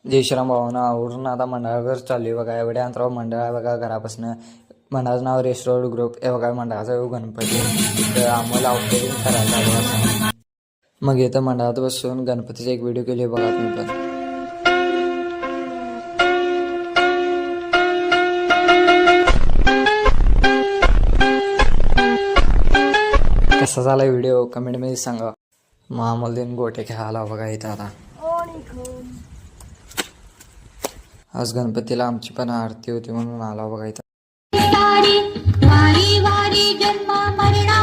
जय श्रीराम भावांनो, आवरून आता मंडळावर चालू आहे बघा. एवढ्या अंतरावर मंडळ आहे बघा घरापासून. मंडळाचं नाव रेस्टॉरंट ग्रुप हे बघा. मंडळाचा गणपती तर आम्हाला आउटडोरिंग करायला बघा. मग इथं मंडळात बसून गणपतीचा एक व्हिडिओ केली बघा तुम्ही पण. कसा झाला व्हिडिओ कमेंटमध्ये सांगा. महामलदीन गोटे खेळायला बघा इथं आता. आज गणपतीला आमची पण आरती होती म्हणून आला बघा इथं. वारी वारी जन्म मरणा